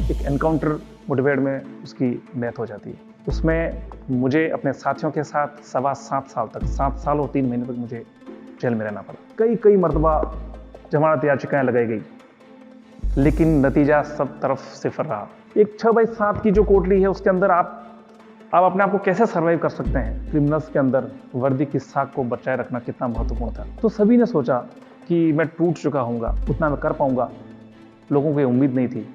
एक एनकाउंटर मुठभेड़ में उसकी डेथ हो जाती है। उसमें मुझे अपने साथियों के साथ 7.25 साल तक, 7 साल और 3 महीने तक मुझे जेल में रहना पड़ा। कई मरतबा जमानत याचिकाएं लगाई गई, लेकिन नतीजा सब तरफ सिफर रहा। एक 6/7 की जो कोटली है उसके अंदर आप अपने आप को कैसे सर्वाइव कर सकते हैं? क्रिमिनल्स के अंदर वर्दी की साख को बचाए रखना कितना महत्वपूर्ण था। तो सभी ने सोचा कि मैं टूट चुका हूँगा, उतना मैं कर पाऊंगा। लोगों को ये उम्मीद नहीं थी,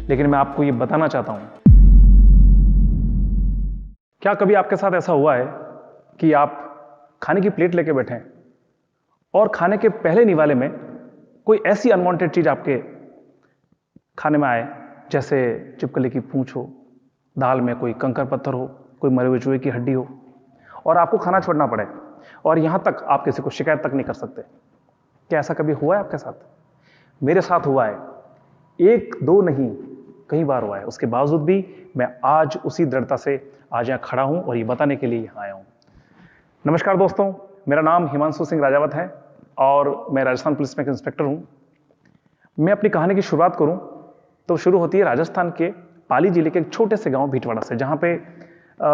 लेकिन मैं आपको ये बताना चाहता हूँ। क्या कभी आपके साथ ऐसा हुआ है कि आप खाने की प्लेट लेके बैठे हैं और खाने के पहले निवाले में कोई ऐसी अनवांटेड चीज आपके खाने में आए, जैसे छिपकली की पूंछ हो, दाल में कोई कंकर पत्थर हो, कोई मरे हुए चूहे की हड्डी हो, और आपको खाना छोड़ना पड़े, और यहां तक आप किसी को शिकायत तक नहीं कर सकते? क्या ऐसा कभी हुआ है आपके साथ? मेरे साथ हुआ है। 1-2 नहीं, कई बार हुआ है। उसके बावजूद भी मैं आज उसी दृढ़ता से आज यहां खड़ा हूं और ये बताने के लिए यहां आया हूं। नमस्कार दोस्तों, मेरा नाम हिमांशु सिंह राजावत है और मैं राजस्थान पुलिस में एक इंस्पेक्टर हूं। मैं अपनी कहानी की शुरुआत करूं तो शुरू होती है राजस्थान के पाली जिले के एक छोटे से गांव भीटवाड़ा से, जहां पे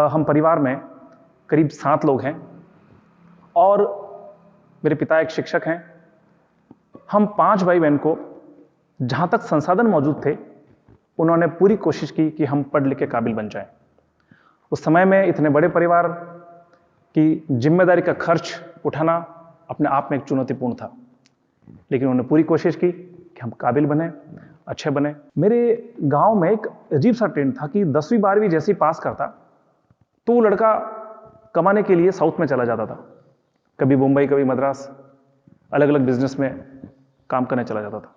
हम परिवार में करीब 7 लोग हैं और मेरे पिता एक शिक्षक हैं। हम 5 भाई बहन को जहां तक संसाधन मौजूद थे, उन्होंने पूरी कोशिश की कि हम पढ़ लिख के काबिल बन जाएं। उस समय में इतने बड़े परिवार की जिम्मेदारी का खर्च उठाना अपने आप में एक चुनौतीपूर्ण था, लेकिन उन्होंने पूरी कोशिश की कि हम काबिल बने, अच्छे बने। मेरे गांव में एक अजीब सा ट्रेंड था कि 10वीं 12वीं जैसे ही पास करता तो वो लड़का कमाने के लिए साउथ में चला जाता था, कभी मुंबई, कभी मद्रास, अलग अलग बिजनेस में काम करने चला जाता था।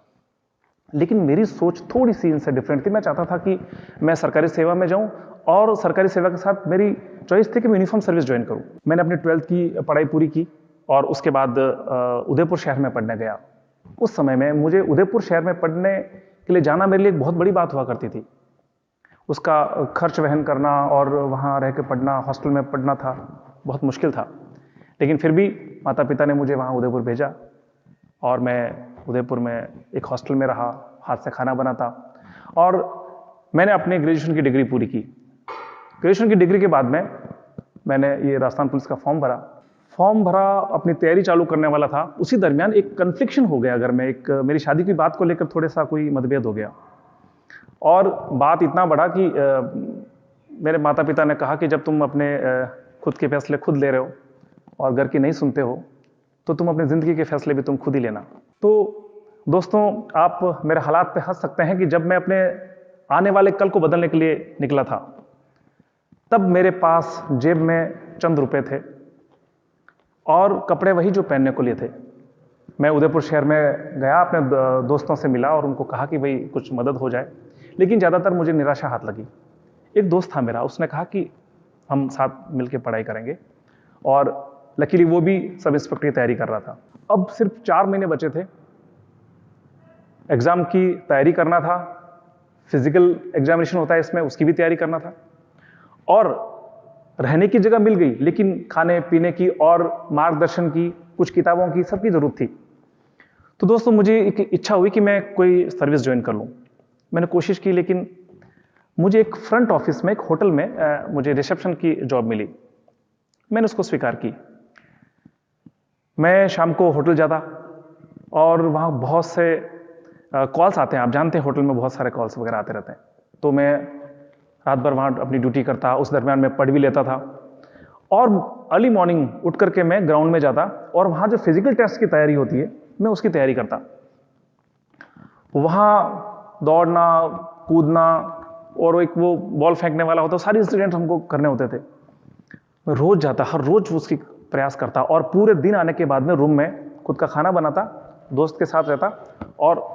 लेकिन मेरी सोच थोड़ी सी इनसे डिफरेंट थी। मैं चाहता था कि मैं सरकारी सेवा में जाऊं और सरकारी सेवा के साथ मेरी चॉइस थी कि मैं यूनिफॉर्म सर्विस ज्वाइन करूं। मैंने अपनी 12th की पढ़ाई पूरी की और उसके बाद उदयपुर शहर में पढ़ने गया। उस समय में मुझे उदयपुर शहर में पढ़ने के लिए जाना मेरे लिए एक बहुत बड़ी बात हुआ करती थी। उसका खर्च वहन करना और वहाँ रह के पढ़ना, हॉस्टल में पढ़ना था, बहुत मुश्किल था। लेकिन फिर भी माता पिता ने मुझे वहाँ उदयपुर भेजा और मैं उदयपुर में एक हॉस्टल में रहा, हाथ से खाना बनाता, और मैंने अपनी ग्रेजुएशन की डिग्री पूरी की। ग्रेजुएशन की डिग्री के बाद में मैंने ये राजस्थान पुलिस का फॉर्म भरा, अपनी तैयारी चालू करने वाला था। उसी दरमियान एक कन्फ्लिक्शन हो गया घर में, एक मेरी शादी की बात को लेकर थोड़ा सा कोई मतभेद हो गया, और बात इतना बढ़ा कि मेरे माता पिता ने कहा कि जब तुम अपने खुद के फैसले खुद ले रहे हो और घर की नहीं सुनते हो, तो तुम अपनी जिंदगी के फैसले भी तुम खुद ही लेना। तो दोस्तों, आप मेरे हालात पे हंस सकते हैं कि जब मैं अपने आने वाले कल को बदलने के लिए निकला था, तब मेरे पास जेब में चंद रुपए थे और कपड़े वही जो पहनने को लिए थे। मैं उदयपुर शहर में गया, अपने दोस्तों से मिला और उनको कहा कि भाई कुछ मदद हो जाए, लेकिन ज़्यादातर मुझे निराशा हाथ लगी। एक दोस्त था मेरा, उसने कहा कि हम साथ मिलकर पढ़ाई करेंगे, और लकीली वो भी सब इंस्पेक्टर की तैयारी कर रहा था। अब सिर्फ 4 महीने बचे थे, एग्जाम की तैयारी करना था, फिजिकल एग्जामिनेशन होता है इसमें, उसकी भी तैयारी करना था, और रहने की जगह मिल गई, लेकिन खाने पीने की और मार्गदर्शन की, कुछ किताबों की, सबकी जरूरत थी। तो दोस्तों, मुझे एक इच्छा हुई कि मैं कोई सर्विस ज्वाइन कर लूं। मैंने कोशिश की, लेकिन मुझे एक फ्रंट ऑफिस में, एक होटल में मुझे रिसेप्शन की जॉब मिली। मैंने उसको स्वीकार की। मैं शाम को होटल जाता और वहाँ बहुत से कॉल्स आते हैं, आप जानते हैं होटल में बहुत सारे कॉल्स वगैरह आते रहते हैं। तो मैं रात भर वहाँ अपनी ड्यूटी करता, उस दरमियान मैं पढ़ भी लेता था, और अर्ली मॉर्निंग उठ करके मैं ग्राउंड में जाता और वहाँ जो फिजिकल टेस्ट की तैयारी होती है, मैं उसकी तैयारी करता। वहाँ दौड़ना, कूदना, और एक वो बॉल फेंकने वाला होता, सारे इंसिडेंट हमको करने होते थे। मैं रोज जाता, हर रोज उसकी प्रयास करता, और पूरे दिन आने के बाद में रूम में खुद का खाना बनाता, दोस्त के साथ रहता और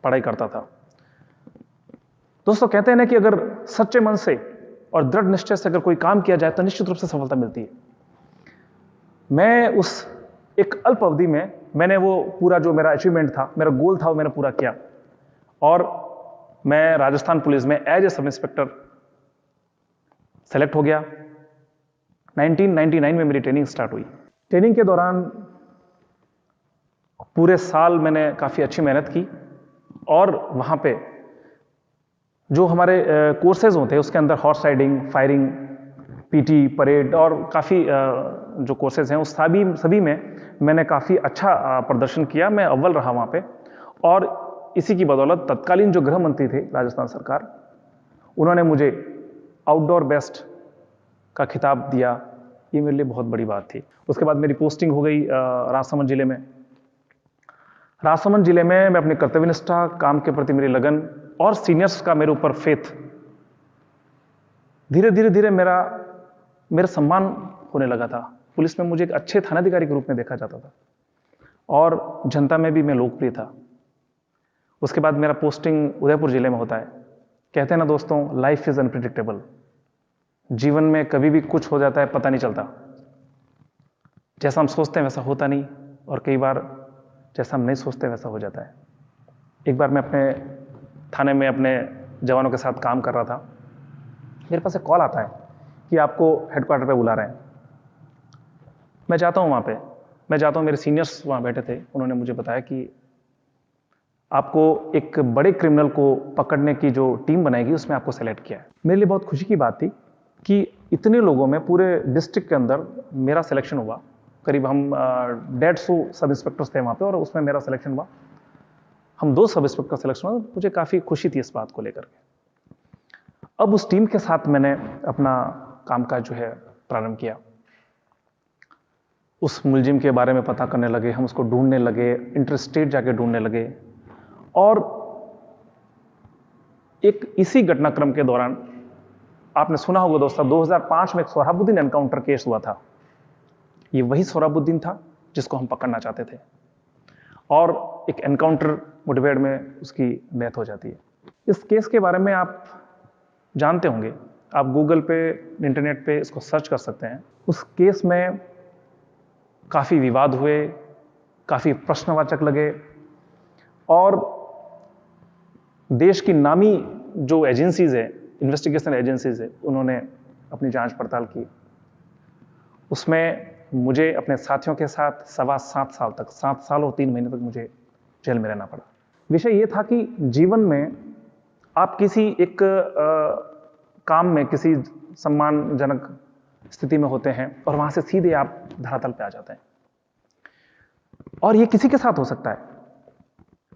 पढ़ाई करता था। दोस्तों, कहते हैं ना कि अगर सच्चे मन से और दृढ़ निश्चय से अगर कोई काम किया जाए तो निश्चित रूप से सफलता मिलती है। मैं उस एक अल्प अवधि में मैंने वो पूरा जो मेरा अचीवमेंट था, मेरा गोल था, वो मैंने पूरा किया, और मैं राजस्थान पुलिस में as a sub inspector select हो गया। 1999 में मेरी ट्रेनिंग स्टार्ट हुई। ट्रेनिंग के दौरान पूरे साल मैंने काफ़ी अच्छी मेहनत की, और वहाँ पे जो हमारे कोर्सेज होते हैं उसके अंदर horse riding, firing, PT, parade और काफ़ी जो कोर्सेज हैं उस सभी में मैंने काफ़ी अच्छा प्रदर्शन किया। मैं अव्वल रहा वहाँ पे, और इसी की बदौलत तत्कालीन जो गृह मंत्री थे राजस्थान सरकार, उन्होंने मुझे आउटडोर बेस्ट का खिताब दिया। ये मेरे लिए बहुत बड़ी बात थी। उसके बाद मेरी पोस्टिंग हो गई राजसमंद जिले में। राजसमंद जिले में मैं अपनी कर्तव्यनिष्ठा, काम के प्रति मेरी लगन और सीनियर्स का मेरे ऊपर फेथ, धीरे धीरे धीरे मेरा सम्मान होने लगा था। पुलिस में मुझे एक अच्छे थानाधिकारी के रूप में देखा जाता था और जनता में भी मैं लोकप्रिय था। उसके बाद मेरा पोस्टिंग उदयपुर जिले में होता है। कहते हैं ना दोस्तों, लाइफ इज अनप्रिडिक्टेबल। जीवन में कभी भी कुछ हो जाता है, पता नहीं चलता। जैसा हम सोचते हैं वैसा होता नहीं, और कई बार जैसा हम नहीं सोचते वैसा हो जाता है। एक बार मैं अपने थाने में अपने जवानों के साथ काम कर रहा था। मेरे पास एक कॉल आता है कि आपको हेडक्वार्टर पे बुला रहे हैं। मैं जाता हूँ वहाँ पे। मैं जाता हूँ, मेरे सीनियर्स वहाँ बैठे थे। उन्होंने मुझे बताया कि आपको एक बड़े क्रिमिनल को पकड़ने की जो टीम बनाएगी उसमें आपको सेलेक्ट किया है। मेरे लिए बहुत खुशी की बात थी कि इतने लोगों में पूरे डिस्ट्रिक्ट के अंदर मेरा सिलेक्शन हुआ। करीब हम 150 सब इंस्पेक्टर्स थे वहाँ पे, और उसमें मेरा सिलेक्शन हुआ। हम 2 सब इंस्पेक्टर सिलेक्शन हुआ। मुझे काफ़ी खुशी थी इस बात को लेकर के। अब उस टीम के साथ मैंने अपना कामकाज जो है प्रारंभ किया। उस मुलजिम के बारे में पता करने लगे, हम उसको ढूंढने लगे, इंटरस्टेट जाके ढूंढने लगे। और एक इसी घटनाक्रम के दौरान आपने सुना होगा दोस्तों, 2005 में एक सोहराबुद्दीन एनकाउंटर केस हुआ था। ये वही सोहराबुद्दीन था जिसको हम पकड़ना चाहते थे, और एक एनकाउंटर मुठभेड़ में उसकी डेथ हो जाती है। इस केस के बारे में आप जानते होंगे, आप गूगल पे, इंटरनेट पे इसको सर्च कर सकते हैं। उस केस में काफ़ी विवाद हुए, काफ़ी प्रश्नवाचक लगे, और देश की नामी जो एजेंसीज है, इन्वेस्टिगेशन एजेंसीज है, उन्होंने अपनी जांच पड़ताल की। उसमें मुझे अपने साथियों के साथ 7.25 साल तक, 7 साल और 3 महीने तक मुझे जेल में रहना पड़ा। विषय यह था कि जीवन में आप किसी एक काम में किसी सम्मानजनक स्थिति में होते हैं, और वहां से सीधे आप धरातल पे आ जाते हैं। और ये किसी के साथ हो सकता है।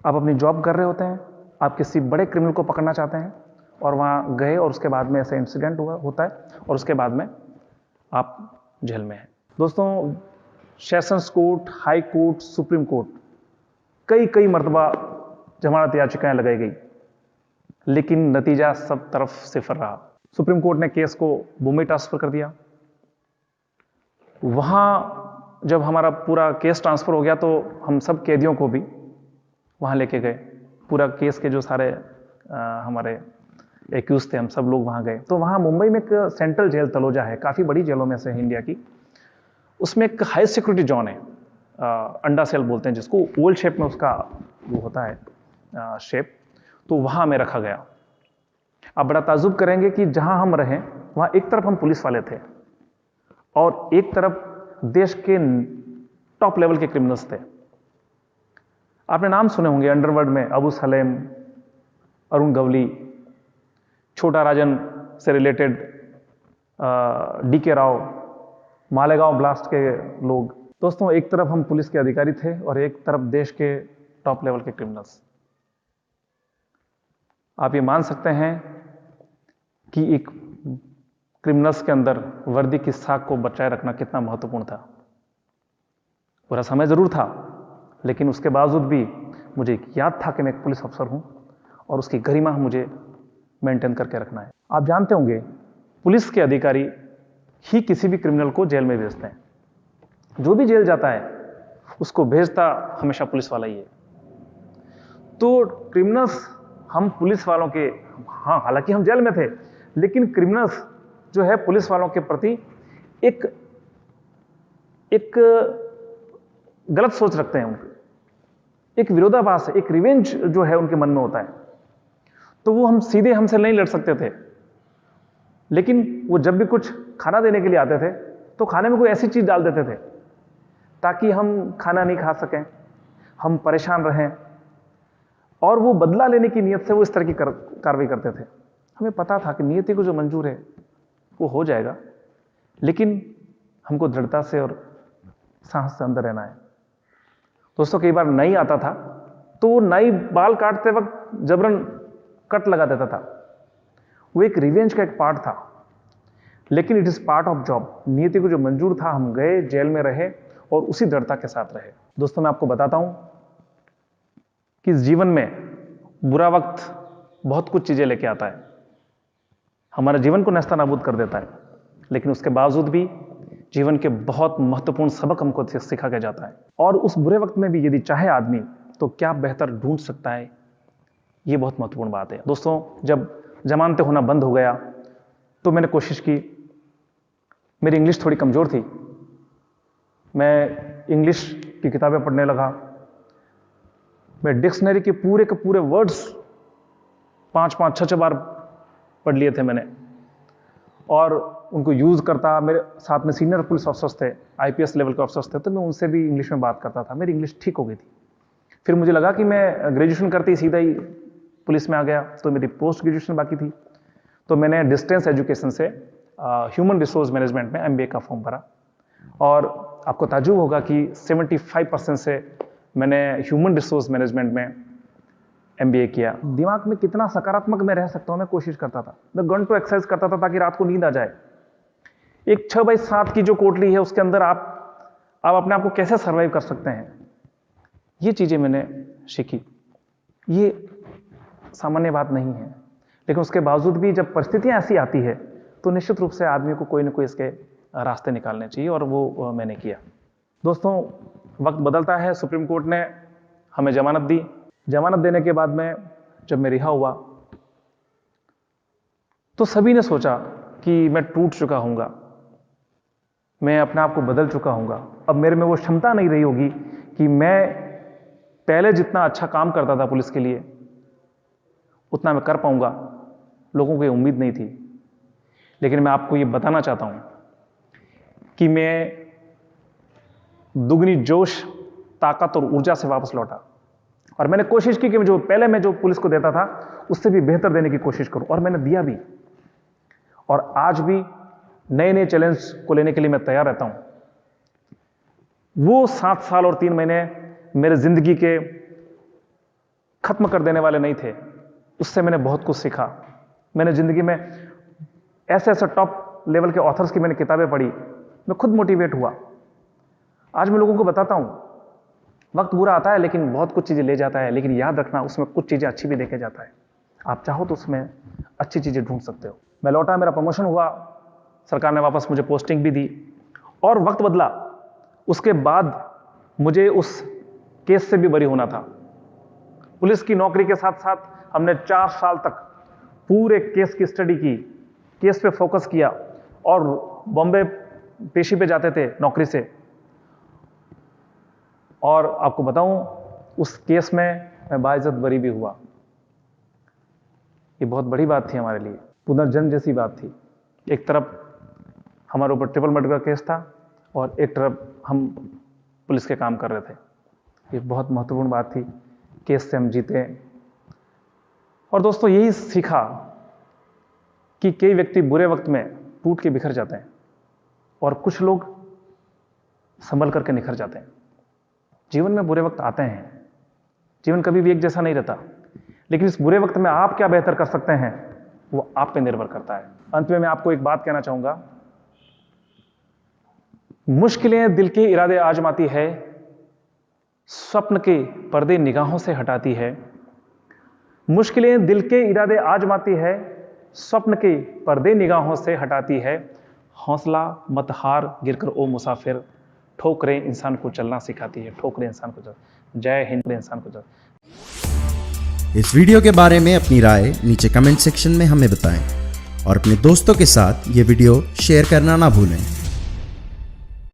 आप अपनी जॉब कर रहे होते हैं, आप किसी बड़े क्रिमिनल को पकड़ना चाहते हैं, और वहां गए, और उसके बाद में ऐसा इंसिडेंट होता है, और उसके बाद में आप जेल में हैं। दोस्तों, sessions court, high court, supreme court, कई मर्तबा जमानत याचिकाएं लगाई गई, लेकिन नतीजा सब तरफ सिफर रहा। सुप्रीम कोर्ट ने केस को मुंबई ट्रांसफर कर दिया। वहां जब हमारा पूरा केस ट्रांसफर हो गया, तो हम सब कैदियों को भी वहां लेके गए। पूरा केस के जो सारे हमारे एक्यूज थे, हम सब लोग वहां गए। तो वहां मुंबई में एक सेंट्रल जेल तलोजा है, काफी बड़ी जेलों में से है इंडिया की। उसमें एक हाई सिक्योरिटी जोन है, अंडा सेल बोलते हैं जिसको, ओवल शेप में उसका वो होता है शेप। तो वहां में रखा गया। आप बड़ा ताजुब करेंगे कि जहां हम रहे वहां एक तरफ हम पुलिस वाले थे, और एक तरफ देश के टॉप लेवल के क्रिमिनल्स थे। आपने नाम सुने होंगे अंडरवर्ल्ड में, अबू सलेम, अरुण गवली, छोटा राजन से related DK Rao, Malegaon blast के लोग। दोस्तों, एक तरफ हम पुलिस के अधिकारी थे, और एक तरफ देश के टॉप लेवल के क्रिमिनल्स। आप ये मान सकते हैं कि एक क्रिमिनल्स के अंदर वर्दी की साख को बचाए रखना कितना महत्वपूर्ण था। पूरा समय जरूर था, लेकिन उसके बावजूद भी मुझे याद था कि मैं एक पुलिस अफसर हूं, और उसकी गरिमा मुझे मेंटेन करके रखना है। आप जानते होंगे, पुलिस के अधिकारी ही किसी भी क्रिमिनल को जेल में भेजते हैं। जो भी जेल जाता है उसको भेजता हमेशा पुलिस वाला ही है। तो क्रिमिनल्स, हम पुलिस वालों के, हाँ हालांकि हम जेल में थे, लेकिन क्रिमिनल्स जो है पुलिस वालों के प्रति एक गलत सोच रखते हैं। उनके एक विरोधाभास है, एक रिवेंज जो है उनके मन में होता है। तो वो हम सीधे हमसे नहीं लड़ सकते थे, लेकिन वो जब भी कुछ खाना देने के लिए आते थे, तो खाने में कोई ऐसी चीज डाल देते थे ताकि हम खाना नहीं खा सकें, हम परेशान रहें। और वो बदला लेने की नीयत से वो इस तरह की कार्रवाई करते थे। हमें पता था कि नियति को जो मंजूर है वो हो जाएगा, लेकिन हमको दृढ़ता से और साहस से अंदर रहना है। दोस्तों, कई बार नाई आता था तो वो नाई बाल काटते वक्त जबरन कट लगा देता था। वो एक रिवेंज का एक पार्ट था, लेकिन it is part of job. नियति को जो मंजूर था, हम गए, जेल में रहे और उसी दृढ़ता के साथ रहे। दोस्तों, मैं आपको बताता हूं कि इस जीवन में बुरा वक्त बहुत कुछ चीजें लेके आता है, हमारे जीवन को नेस्तनाबूद कर देता है, लेकिन उसके बावजूद भी जीवन के बहुत महत्वपूर्ण सबक हमको सिखा के जाता है। और उस बुरे वक्त में भी यदि चाहे आदमी तो क्या बेहतर ढूंढ सकता है, ये बहुत महत्वपूर्ण बात है। दोस्तों, जब जमानतें होना बंद हो गया तो मैंने कोशिश की। मेरी इंग्लिश थोड़ी कमजोर थी, मैं इंग्लिश की किताबें पढ़ने लगा। मैं डिक्शनरी के पूरे वर्ड्स 5-5, 6-6 बार पढ़ लिए थे मैंने, और उनको यूज करता। मेरे साथ में सीनियर पुलिस ऑफिसर्स थे, आईपीएस लेवल के ऑफिसर्स थे, तो मैं उनसे भी इंग्लिश में बात करता था। मेरी इंग्लिश ठीक हो गई थी। फिर मुझे लगा कि मैं ग्रेजुएशन करते ही सीधा ही पुलिस में आ गया, तो मेरी पोस्ट ग्रेजुएशन बाकी थी। तो मैंने डिस्टेंस एजुकेशन से ह्यूमन रिसोर्स मैनेजमेंट में एमबीए का फॉर्म भरा, और आपको ताज्जुब होगा कि 75% से मैंने ह्यूमन रिसोर्स मैनेजमेंट में एमबीए किया। दिमाग में कितना सकारात्मक मैं रह सकता हूं, मैं कोशिश करता था। मैं घंटों एक्सरसाइज करता था ताकि रात को नींद आ जाए। एक 6x7 की जो कोठरी है उसके अंदर आप अपने आप को कैसे सर्वाइव कर सकते हैं, ये चीजें मैंने सीखी। ये सामान्य बात नहीं है, लेकिन उसके बावजूद भी जब परिस्थितियां ऐसी आती है तो निश्चित रूप से आदमी को कोई ना कोई इसके रास्ते निकालने चाहिए, और वो मैंने किया। दोस्तों, वक्त बदलता है। सुप्रीम कोर्ट ने हमें जमानत दी। जमानत देने के बाद में जब मैं रिहा हुआ तो सभी ने सोचा कि मैं टूट चुका हूंगा, मैं अपने आप को बदल चुका हूंगा, अब मेरे में वो क्षमता नहीं रही होगी कि मैं पहले जितना अच्छा काम करता था पुलिस के लिए उतना मैं कर पाऊंगा। लोगों को ये उम्मीद नहीं थी, लेकिन मैं आपको ये बताना चाहता हूं कि मैं दुगनी जोश, ताकत और ऊर्जा से वापस लौटा, और मैंने कोशिश की कि मैं जो पुलिस को देता था उससे भी बेहतर देने की कोशिश करूं, और मैंने दिया भी। और आज भी नए नए चैलेंज को लेने के लिए मैं तैयार रहता हूं। वो 7 साल और 3 महीने मेरे जिंदगी के खत्म कर देने वाले नहीं थे, उससे मैंने बहुत कुछ सीखा। मैंने जिंदगी में ऐसे टॉप लेवल के ऑथर्स की मैंने किताबें पढ़ी, मैं खुद मोटिवेट हुआ। आज मैं लोगों को बताता हूं, वक्त बुरा आता है लेकिन बहुत कुछ चीजें ले जाता है, लेकिन याद रखना उसमें कुछ चीजें अच्छी भी देके जाता है। आप चाहो तो उसमें अच्छी चीजें ढूंढ सकते हो। मैं लौटा, मेरा प्रमोशन हुआ, सरकार ने वापस मुझे पोस्टिंग भी दी, और वक्त बदला। उसके बाद मुझे उस केस से भी बरी होना था। पुलिस की नौकरी के साथ साथ हमने 4 साल तक पूरे केस की स्टडी की, केस पे फोकस किया, और बॉम्बे पेशी पे जाते थे नौकरी से। और आपको बताऊं, उस केस में मैं बाइज्जत बरी भी हुआ। ये बहुत बड़ी बात थी हमारे लिए, पुनर्जन्म जैसी बात थी। एक तरफ हमारे ऊपर ट्रिपल मर्डर का केस था, और एक तरफ हम पुलिस के काम कर रहे थे। ये बहुत महत्वपूर्ण बात थी। केस से हम जीते। और दोस्तों, यही सीखा कि कई व्यक्ति बुरे वक्त में टूट के बिखर जाते हैं, और कुछ लोग संभल करके निखर जाते हैं। जीवन में बुरे वक्त आते हैं, जीवन कभी भी एक जैसा नहीं रहता, लेकिन इस बुरे वक्त में आप क्या बेहतर कर सकते हैं वो आप पे निर्भर करता है। अंत में मैं आपको एक बात कहना चाहूंगा, मुश्किलें दिल के इरादे आजमाती है, स्वप्न के पर्दे निगाहों से हटाती है। मुश्किलें दिल के इरादे आजमाती है, स्वप्न के पर्दे निगाहों से हटाती है। हौसला मत हार, गिरकर ओ मुसाफिर, ठोकरें इंसान को चलना सिखाती है, ठोकरें इंसान को चलना। जय हिंद। इंसान को चलना। इस वीडियो के बारे में अपनी राय नीचे कमेंट सेक्शन में हमें बताएं, और अपने दोस्तों के साथ ये वीडियो शेयर करना ना भूलें।